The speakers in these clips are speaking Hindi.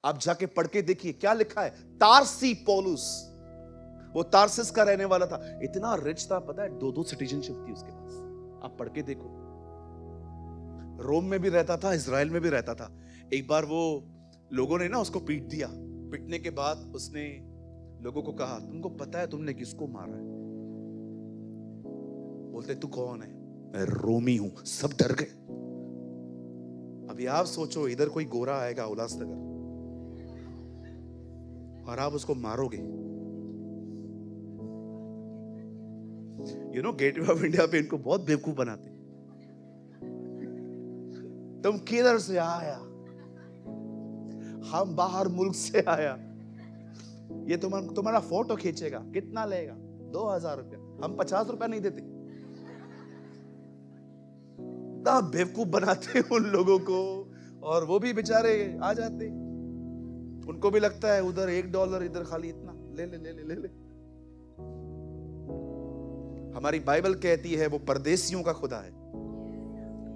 आप जाके पढ़ के देखिए क्या लिखा है। तारसी पौलुस, वो तारसिस का रहने वाला था, इतना रिच था, पता है 2-2 सिटीजनशिप थी उसके पास। आप पढ़ के देखो। रोम में भी रहता था, इजराइल में भी रहता था। एक बार वो लोगों ने ना उसको पीट दिया। पीटने के बाद उसने लोगों को कहा, तुमको पता है तुमने किसको मारा है? बोलते तू कौन है? मैं रोमी हूं। सब डर गए। अभी आप सोचो, इधर कोई गोरा आएगा उल्लासनगर और आप उसको मारोगे। गेटवे ऑफ इंडिया पे इनको बहुत बेवकूफ बनाते। तुम किधर से आया? हम बाहर मुल्क से आया। ये तुम्हारा फोटो खींचेगा, कितना लेगा? 2000 रुपया। हम 50 रुपया नहीं देते। इतना बेवकूफ बनाते उन लोगों को, और वो भी बेचारे आ जाते। उनको भी लगता है उधर $1, इधर खाली इतना, ले ले ले ले ले ले। हमारी बाइबल कहती है वो परदेशियों का खुदा है।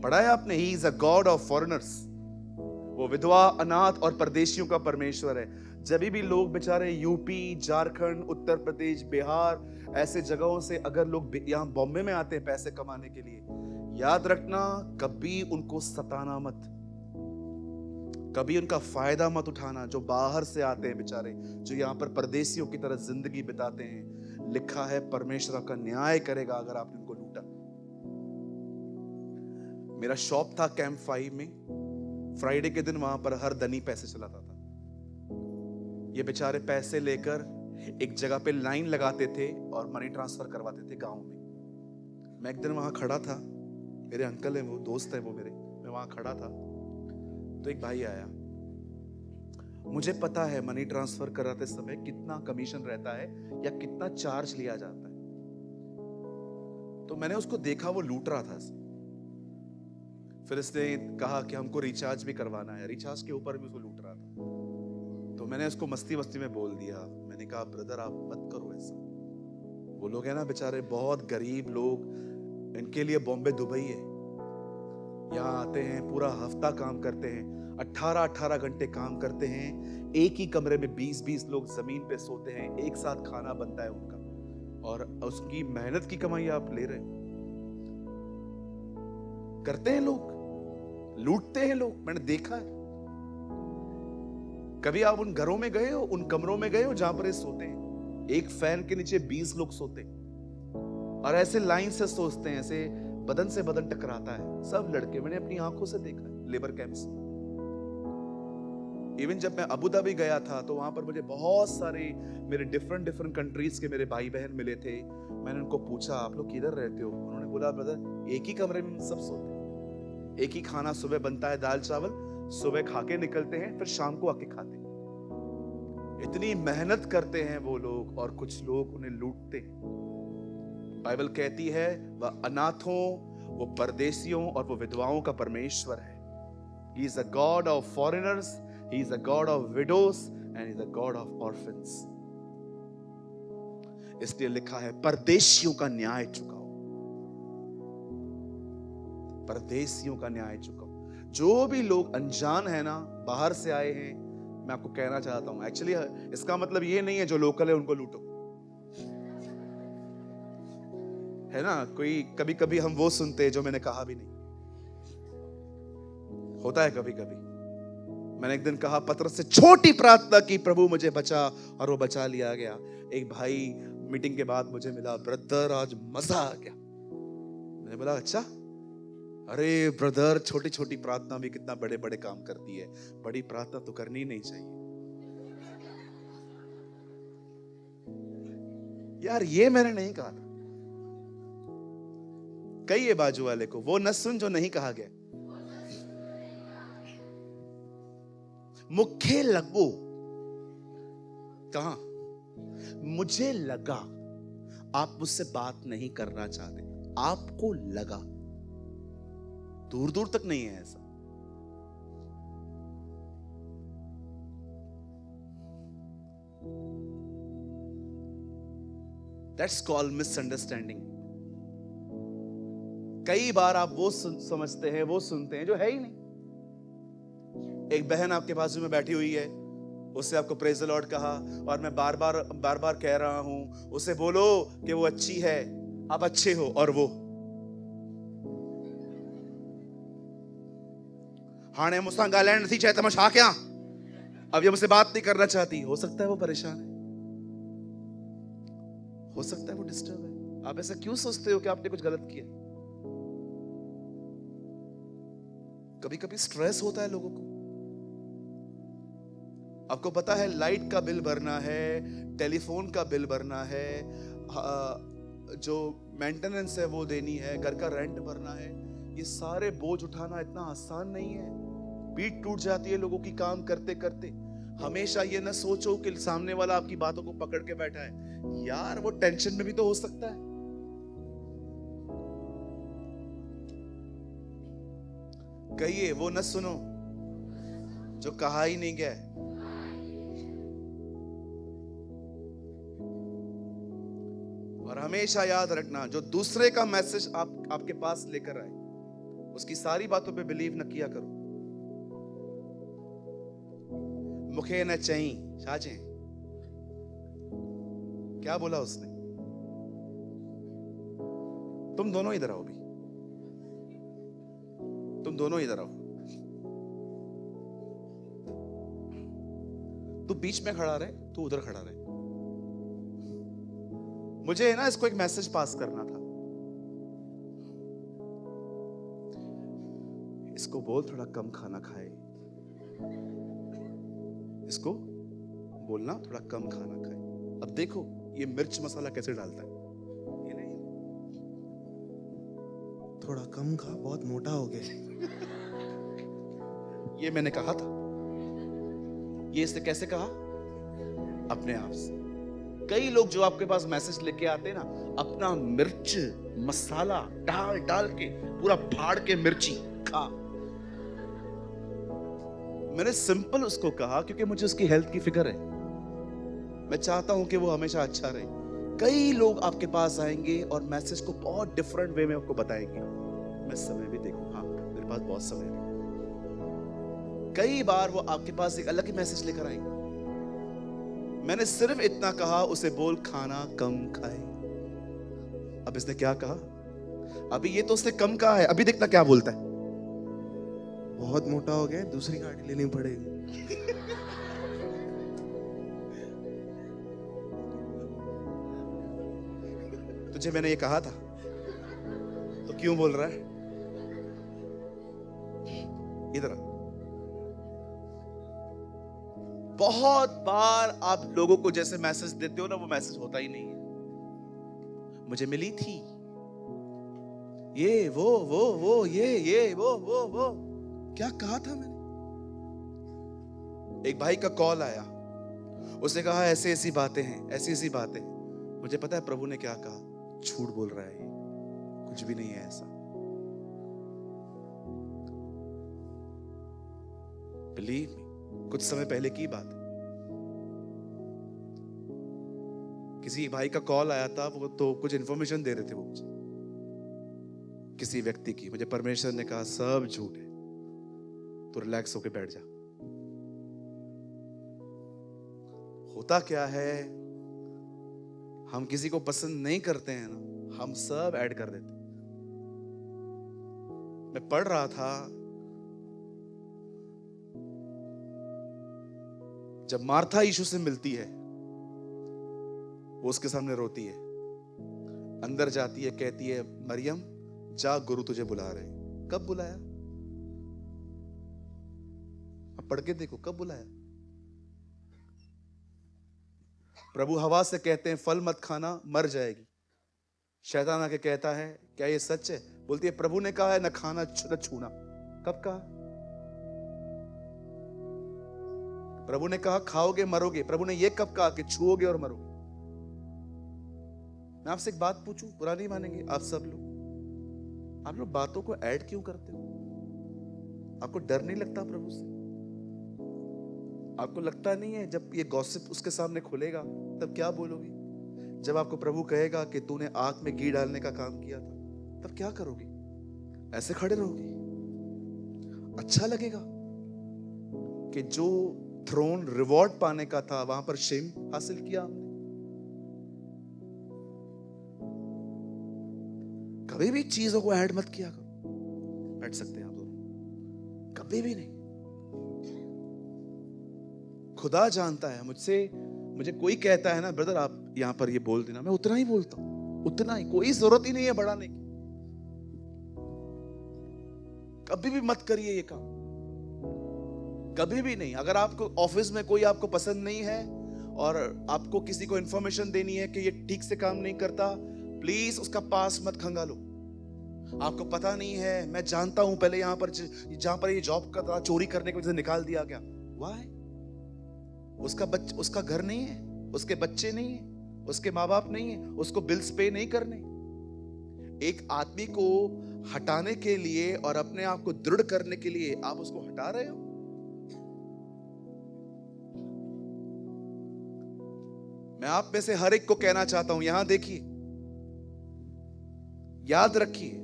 पढ़ा है आपने? He is a God of foreigners. वो विधवा, अनाथ और परदेशियों का परमेश्वर है। जब भी लोग बेचारे यूपी, झारखंड, उत्तर प्रदेश, बिहार, ऐसे जगहों से अगर लोग यहाँ बॉम्बे में आते हैं पैसे कमाने के लिए, याद रखना कभी उनको सताना मत, कभी उनका फायदा मत उठाना। जो बाहर से आते हैं बेचारे, जो यहाँ पर परदेशियों की तरह जिंदगी बिताते हैं, लिखा है परमेश्वर का न्याय करेगा अगर आपने उनको लूटा। मेरा शॉप था कैंप 5 में। फ्राइडे के दिन वहां पर हर धनी पैसे चलाता था। ये बेचारे पैसे लेकर एक जगह पे लाइन लगाते थे और मनी ट्रांसफर करवाते थे गांव में। मैं एक दिन वहां खड़ा था, मेरे अंकल हैं, वो दोस्त है वो मेरे, मैं वहां खड़ा था तो एक भाई आया। मुझे पता है मनी ट्रांसफर कराते समय कितना कमीशन रहता है या कितना चार्ज लिया जाता है। तो मैंने उसको देखा, वो लूट रहा था। फिर इसने कहा कि हमको रिचार्ज भी करवाना है, रिचार्ज के ऊपर भी उसको लूट रहा था। तो मैंने उसको मस्ती मस्ती में बोल दिया, मैंने कहा ब्रदर आप मत करो ऐसा। वो लोग है ना बेचारे बहुत गरीब लोग, इनके लिए बॉम्बे दुबई है। यहाँ आते हैं, पूरा हफ्ता काम करते हैं, 18-18 घंटे काम करते हैं, एक ही कमरे में 20-20 लोग जमीन पे सोते हैं, एक साथ खाना बनता है उनका, और उसकी मेहनत की कमाई आप ले रहे हैं। करते हैं लोग, लूटते हैं लोग, मैंने देखा है। कभी आप उन घरों में गए हो, उन कमरों में गए हो जहां पर ये सोते हैं? एक फैन के नीचे 20 लोग सोते हैं और ऐसे लाइन से सोचते हैं, ऐसे बदन से बदन टकराता है। सब लड़के, मैंने अपनी आंखों से देखा है लेबर कैंप्स। इवन जब मैं अबू धाबी गया था तो वहां पर मुझे बहुत सारे मेरे डिफरेंट कंट्रीज के मेरे भाई बहन मिले थे। मैंने उनको पूछा आप लोग किधर रहते हो? उन्होंने बोला ब्रदर एक ही कमरे में सब सोते हैं, एक ही खाना सुबह बनता है, दाल चावल, सुबह खा के निकलते हैं, फिर शाम को आके खाते हैं। इतनी मेहनत करते हैं वो लोग, और कुछ लोग उन्हें लूटते हैं। बाइबल कहती है वह अनाथों, वो परदेशियों और वो विधवाओं का परमेश्वर है। He is a God of foreigners, He is a God of widows, and He is a God of orphans. इसलिए लिखा है परदेशियों का न्याय चुकाओ, परदेशियों का न्याय चुकाओ। जो भी लोग अनजान है ना, बाहर से आए हैं, मैं आपको कहना चाहता हूं, एक्चुअली इसका मतलब ये नहीं है जो लोकल है उनको लूटो, है ना। कोई कभी कभी हम वो सुनते हैं जो मैंने कहा भी नहीं, होता है कभी कभी। मैंने एक दिन कहा पतरस से छोटी प्रार्थना की, प्रभु मुझे बचा, और वो बचा लिया गया। एक भाई मीटिंग के बाद मुझे मिला, ब्रदर आज मजा आ गया। मैंने बोला अच्छा? अरे ब्रदर छोटी छोटी प्रार्थना भी कितना बड़े बड़े काम करती है, बड़ी प्रार्थना तो करनी नहीं चाहिए। यार ये मैंने नहीं कहा था, कहिए बाजू वाले को वो न सुन जो नहीं कहा गया। मुखे लगो, कहा मुझे लगा आप मुझसे बात नहीं करना चाहते, आपको लगा, दूर दूर तक नहीं है ऐसा। That's called misunderstanding. कई बार आप वो समझते हैं, वो सुनते हैं जो है ही नहीं। एक बहन आपके बाजू में बैठी हुई है, उससे आपको प्रेज द लॉर्ड कहा, और मैं बार बार कह रहा हूं, उसे बोलो कि वो अच्छी है, आप अच्छे हो, और वो हाणे मुझसे गालैंड थी चाहे तमाशा क्या, अब ये मुझसे बात नहीं करना चाहती। हो सकता है वो परेशान है, हो सकता है वो डिस्टर्ब है। आप ऐसा क्यों सोचते हो कि आपने कुछ गलत किया? कभी कभी स्ट्रेस होता है लोगों को। आपको पता है लाइट का बिल भरना है, टेलीफोन का बिल भरना है, जो मेंटेनेंस है वो देनी है, घर का रेंट भरना है। ये सारे बोझ उठाना इतना आसान नहीं है। पीठ टूट जाती है लोगों की काम करते करते। हमेशा ये ना सोचो कि सामने वाला आपकी बातों को पकड़ के बैठा है, यार वो टेंशन में भी तो हो सकता है। कहिए वो न सुनो जो कहा ही नहीं गया। और हमेशा याद रखना, जो दूसरे का मैसेज आपके पास लेकर आए, उसकी सारी बातों पे बिलीव न किया करो। मुखे न चई शाजे, क्या बोला उसने? तुम दोनों इधर आओ भी, तुम दोनों इधर आओ। तू बीच में खड़ा रहे, तू उधर खड़ा रहे। मुझे ना इसको एक मैसेज पास करना था। इसको बोल थोड़ा कम खाना खाए, इसको बोलना थोड़ा कम खाना खाए। अब देखो ये मिर्च मसाला कैसे डालता है। ये नहीं, थोड़ा कम खा, बहुत मोटा हो गया। ये मैंने कहा था। ये इसने कैसे कहा? अपने आप से। कई लोग जो आपके पास मैसेज लेके आते हैं ना, अपना मिर्च मसाला डाल डाल के पूरा फाड़ के मिर्ची खा। मैंने सिंपल उसको कहा क्योंकि मुझे उसकी हेल्थ की फिक्र है। मैं चाहता हूं कि वो हमेशा अच्छा रहे। कई लोग आपके पास आएंगे और मैसेज को बहुत डिफरेंट वे में आपको बताएंगे। मैं समय भी देखूं, हाँ मेरे पास बहुत समय है। कई बार वो आपके पास एक अलग ही मैसेज लेकर आएंगे। मैंने सिर्फ इतना कहा, उसे बोल खाना कम खाए। अब इसने क्या कहा? अभी ये तो उसने कम कहा है, अभी देखना क्या बोलता है। बहुत मोटा हो गया, दूसरी गाड़ी लेनी पड़ेगी। तुझे मैंने ये कहा था, तो क्यों बोल रहा है? इधर बहुत बार आप लोगों को जैसे मैसेज देते हो ना, वो मैसेज होता ही नहीं है। मुझे मिली थी ये वो ये वो क्या कहा था मैंने? एक भाई का कॉल आया, उसने कहा ऐसे ऐसी बातें हैं, ऐसी ऐसी बातें। मुझे पता है प्रभु ने क्या कहा, झूठ बोल रहा है ये, कुछ भी नहीं है ऐसा। बिलीव मी, कुछ समय पहले की बात है। किसी भाई का कॉल आया था, वो तो कुछ इंफॉर्मेशन दे रहे थे वो मुझे, किसी व्यक्ति की। मुझे परमेश्वर ने कहा सब झूठ है, तो रिलैक्स होके बैठ जा। होता क्या है, हम किसी को पसंद नहीं करते हैं ना, हम सब ऐड कर देते। मैं पढ़ रहा था, जब मार्था यीशु से मिलती है, वो उसके सामने रोती है, अंदर जाती है, कहती है मरियम जा, गुरु तुझे बुला रहे। कब बुलाया? अब पढ़ के देखो, कब बुलाया? प्रभु हवा से कहते हैं फल मत खाना, मर जाएगी। शैतान आके कहता है क्या ये सच है? बोलती है प्रभु ने कहा है न खाना न छूना। कब कहा? प्रभु ने कहा खाओगे मरोगे। प्रभु ने ये कब कहा कि छूओगे और मरोगे? मैं आपसे एक बात पूछूं, बुरा नहीं मानेंगे आप सब लोग, आप लोग बातों को ऐड क्यों करते हो? आपको डर नहीं लगता प्रभु से? आपको लगता नहीं है जब ये गॉसिप उसके सामने खुलेगा तब क्या बोलोगे? जब आपको प्रभु कहेगा कि तूने आग में घी डालने का काम किया था, तब क्या करोगे? ऐसे खड़े रहोगे? अच्छा लगेगा कि जो थ्रोन रिवॉर्ड पाने का था, वहां पर शेम हासिल किया हमने। कभी भी चीजों को ऐड मत किया करो। बैठ सकते हैं आप दोनों, कभी भी नहीं। खुदा जानता है मुझे कोई कहता है ना ब्रदर आप यहां पर ये बोल देना, मैं उतना ही बोलता हूं, उतना ही, कोई जरूरत ही नहीं है बढ़ाने की। कभी भी मत करिए ये काम, कभी भी नहीं। अगर आपको ऑफिस में कोई आपको पसंद नहीं है और आपको किसी को इंफॉर्मेशन देनी है कि ये ठीक से काम नहीं करता, प्लीज उसका पास मत खंगालो। आपको पता नहीं है, मैं जानता हूं पहले यहां पर जहां पर ये जॉब का था, चोरी करने की वजह से निकाल दिया गया। व्हाई? उसका घर नहीं है, उसके बच्चे नहीं है, उसके माँ बाप नहीं है, उसको बिल्स पे नहीं करने। एक आदमी को हटाने के लिए और अपने आप को दृढ़ करने के लिए आप उसको हटा रहे हो। मैं आप में से हर एक को कहना चाहता हूं, यहां देखिए, याद रखिए,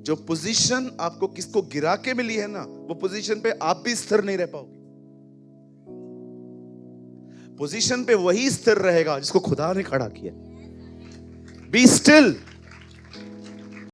जो पोजीशन आपको किसको गिरा के मिली है ना, वो पोजीशन पे आप भी स्थिर नहीं रह पाओगे। पोजीशन पे वही स्थिर रहेगा जिसको खुदा ने खड़ा किया। Be still.